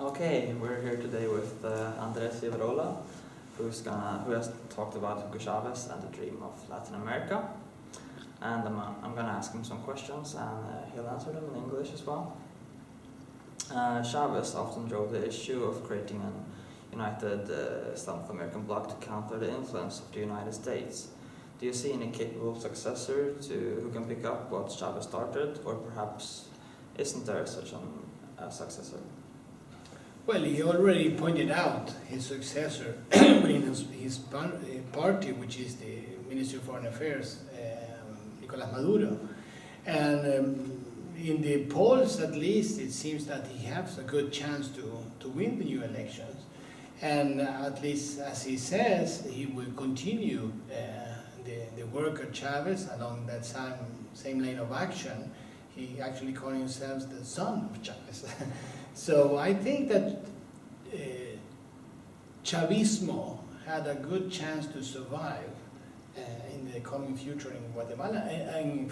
Okay, we're here today with Andrés Rivarola, who has talked about Hugo Chávez and the dream of Latin America. And I'm gonna ask him some questions, and he'll answer them in English as well. Chávez often drove the issue of creating an united South American bloc to counter the influence of the United States. Do you see any capable successor who can pick up what Chávez started, or perhaps isn't there such a successor? Well, he already pointed out his successor within his party, which is the Ministry of Foreign Affairs, Nicolás Maduro. And in the polls, at least, it seems that he has a good chance to win the new elections. And at least, as he says, he will continue the work of Chavez along that same lane of action. He actually called himself the son of Chavez. So I think that Chavismo had a good chance to survive in the coming future in Guatemala, in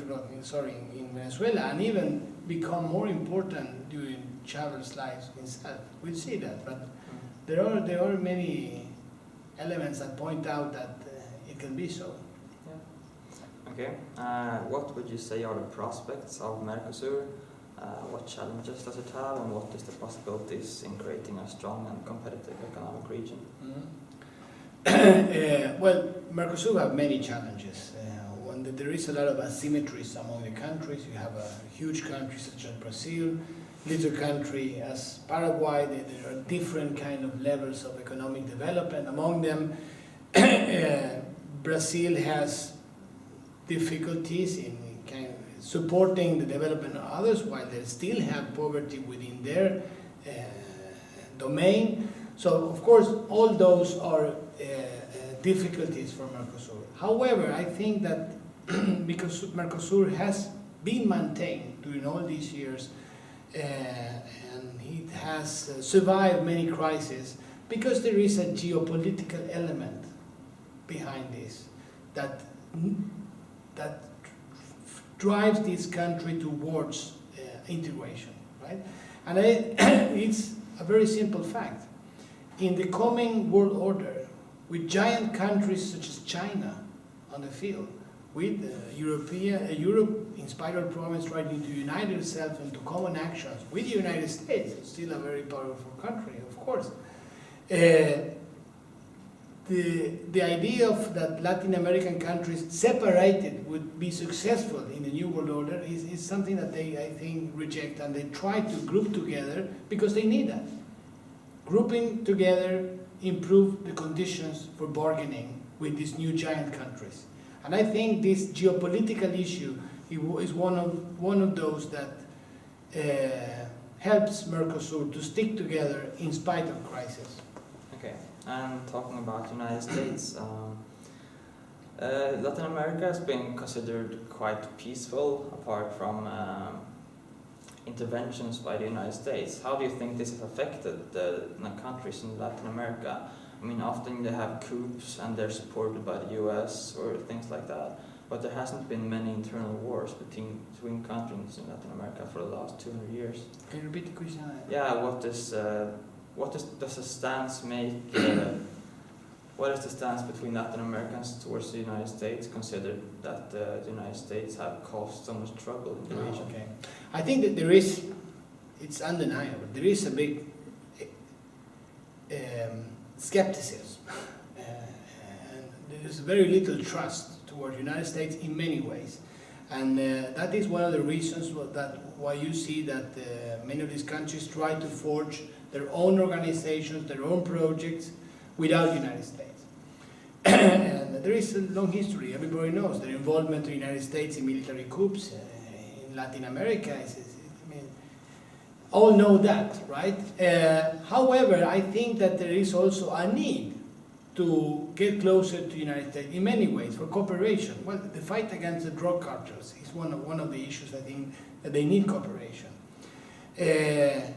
Venezuela, and even become more important during Chavez's life himself. We'll see that, but there are many elements that point out that it can be so. Yeah. Okay. What would you say are the prospects of Mercosur? What challenges does it have, and what is the possibilities in creating a strong and competitive economic region? Well, Mercosur have many challenges. There is a lot of asymmetries among the countries. You have a huge country such as Brazil, little country as Paraguay. There are different kind of levels of economic development among them. Brazil has difficulties in kind of supporting the development of others, while they still have poverty within their domain. So, of course, all those are difficulties for Mercosur. However, I think that because Mercosur has been maintained during all these years, and it has survived many crises, because there is a geopolitical element behind this that drives this country towards integration, right? And it's a very simple fact. In the coming world order, with giant countries such as China on the field, with Europe, in spite of problems, trying to unite itself into common actions with the United States, still a very powerful country, of course. The idea of that Latin American countries separated would be successful in the new world order is something that they, I think, reject, and they try to group together because they need that. Grouping together improve the conditions for bargaining with these new giant countries. And I think this geopolitical issue is one of those that helps Mercosur to stick together in spite of crisis. Okay, and talking about the United States, Latin America has been considered quite peaceful apart from interventions by the United States. How do you think this has affected the countries in Latin America? I mean, often they have coups and they're supported by the US or things like that, but there hasn't been many internal wars between countries in Latin America for the last 200 years. Can you repeat the question? Yeah, does the stance make? What is the stance between Latin Americans towards the United States, considered that the United States have caused so much trouble in the region? Okay. I think that it's undeniable, there is a big skepticism, and there is very little trust toward the United States in many ways. And that is one of the reasons why you see that many of these countries try to forge their own organizations, their own projects, without the United States. And there is a long history. Everybody knows their involvement in the United States in military coups in Latin America. I mean, all know that, right? However, I think that there is also a need to get closer to the United States in many ways for cooperation. Well, the fight against the drug cartels is one of the issues I think that they need cooperation. They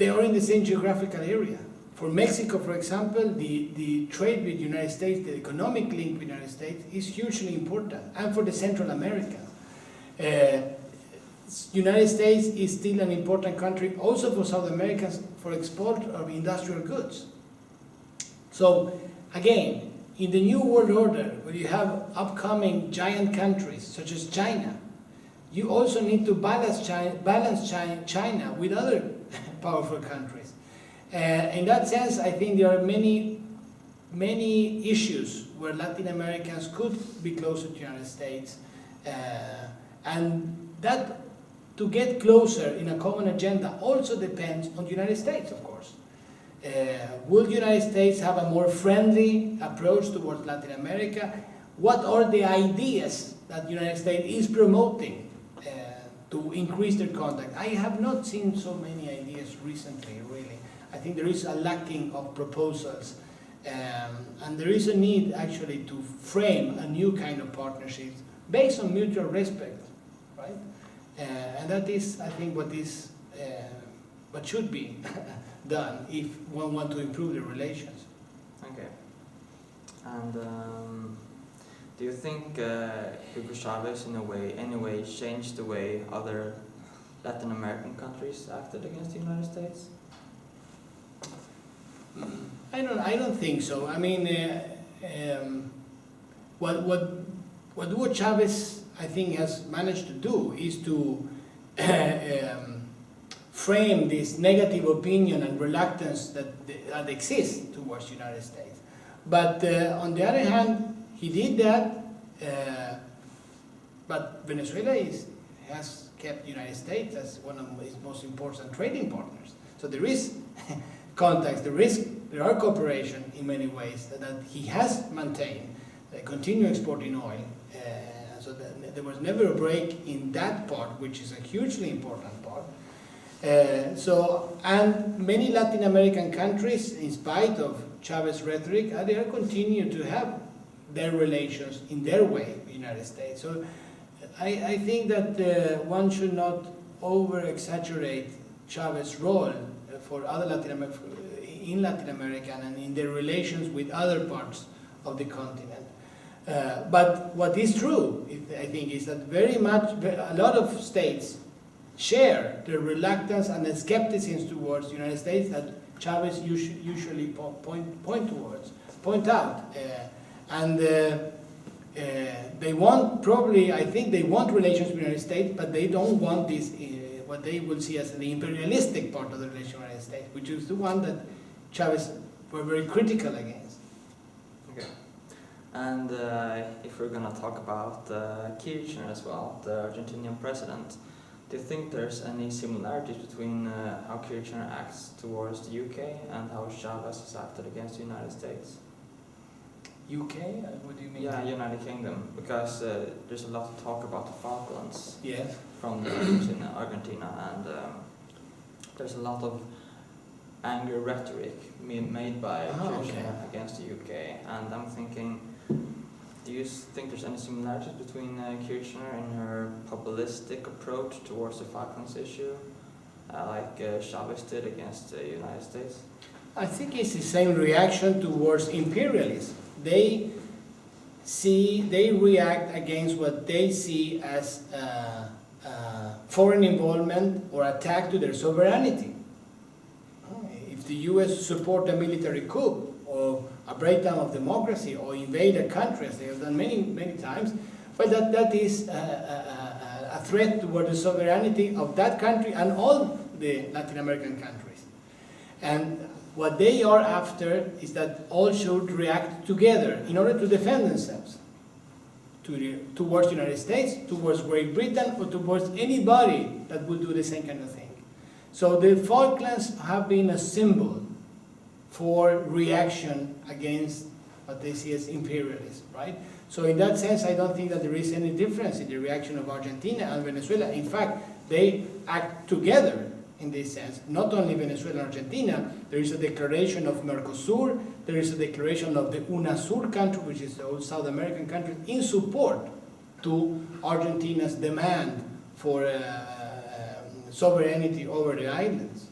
are in the same geographical area. For Mexico, for example, the trade with the United States, the economic link with the United States is hugely important, and for the Central America. United States is still an important country also for South Americans for export of industrial goods. So again, in the new world order, where you have upcoming giant countries such as China, you also need to balance China with other powerful countries. In that sense, I think there are many issues where Latin Americans could be closer to the United States, and that to get closer in a common agenda also depends on the United States, of course. Will the United States have a more friendly approach towards Latin America? What are the ideas that the United States is promoting to increase their contact? I have not seen so many ideas recently, really. I think there is a lacking of proposals, and there is a need actually to frame a new kind of partnership based on mutual respect, right? And that is, I think, what should be done if one wants to improve the relations. Okay. And do you think Hugo Chávez, in any way, changed the way other Latin American countries acted against the United States? I don't think so. I mean, what Hugo Chávez, I think, has managed to do is to frame this negative opinion and reluctance that exists towards the United States. But on the other hand, he did that, but Venezuela has kept the United States as one of his most important trading partners. So there is contacts, there are cooperation in many ways that he has maintained, continue exporting oil. So there was never a break in that part, which is a hugely important part. And many Latin American countries, in spite of Chavez rhetoric, they are continue to have their relations in their way with the United States. So I think that one should not over-exaggerate Chavez's role for other Latin America and in their relations with other parts of the continent. But what is true, I think, is that a lot of states share the reluctance and the skepticism towards the United States that Chavez usually point out. And they want, probably, I think they want relations with the United States, but they don't want this, what they will see as the imperialistic part of the relations with the United States, which is the one that Chavez were very critical against. Okay. And if we're going to talk about Kirchner as well, the Argentinian president, do you think there's any similarities between how Kirchner acts towards the UK and how Chavez has acted against the United States? UK? What do you mean? Yeah, United Kingdom, because there's a lot of talk about the Falklands from the Argentina, and there's a lot of angry rhetoric made by Kirchner against the UK, and I'm thinking, do you think there's any similarities between Kirchner and her populistic approach towards the Falklands issue, like Chavez did against the United States? I think it's the same reaction towards imperialism. They react against what they see as foreign involvement or attack to their sovereignty. If the US support a military coup or a breakdown of democracy or invade a country, as they have done many times, well, that is a threat toward the sovereignty of that country and all the Latin American countries. And what they are after is that all should react together in order to defend themselves towards the United States, towards Great Britain, or towards anybody that would do the same kind of thing. So the Falklands have been a symbol for reaction against what they see as imperialism, right? So in that sense, I don't think that there is any difference in the reaction of Argentina and Venezuela. In fact, they act together in this sense. Not only Venezuela and Argentina, there is a declaration of Mercosur, there is a declaration of the UNASUR country, which is the old South American country, in support to Argentina's demand for sovereignty over the islands.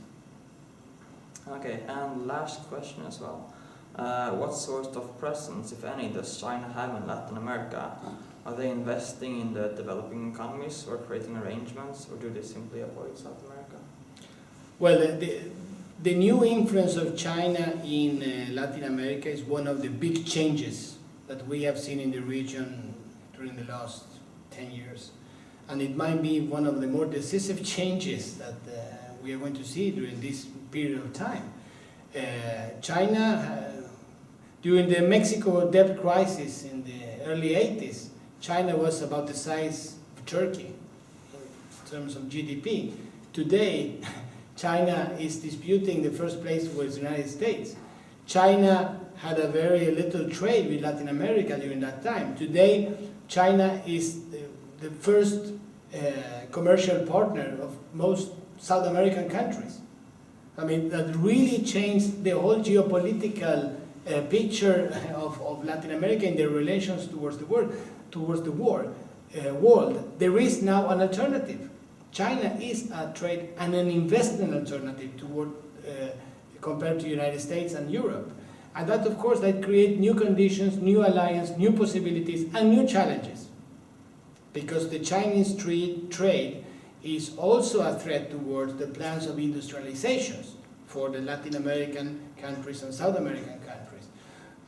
Okay, and last question as well. What sort of presence, if any, does China have in Latin America? Are they investing in the developing economies or creating arrangements, or do they simply avoid South America? Well, the new influence of China in Latin America is one of the big changes that we have seen in the region during the last 10 years. And it might be one of the more decisive changes that we are going to see during this period of time. China, during the Mexico debt crisis in the early 80s, China was about the size of Turkey in terms of GDP. Today, China is disputing the first place with the United States. China had a very little trade with Latin America during that time. Today, China is the first commercial partner of most South American countries. I mean, that really changed the whole geopolitical picture of Latin America in their relations towards the world. There is now an alternative. China is a trade and an investment alternative compared to the United States and Europe. And that, of course, that creates new conditions, new alliance, new possibilities, and new challenges. Because the Chinese trade is also a threat towards the plans of industrializations for the Latin American countries and South American countries.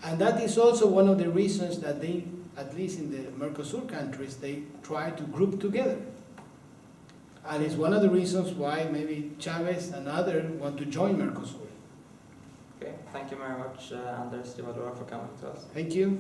And that is also one of the reasons that they, at least in the Mercosur countries, they try to group together. And it's one of the reasons why maybe Chavez and others want to join Mercosur. Okay, thank you very much, Andrés Rivarola, for coming to us. Thank you.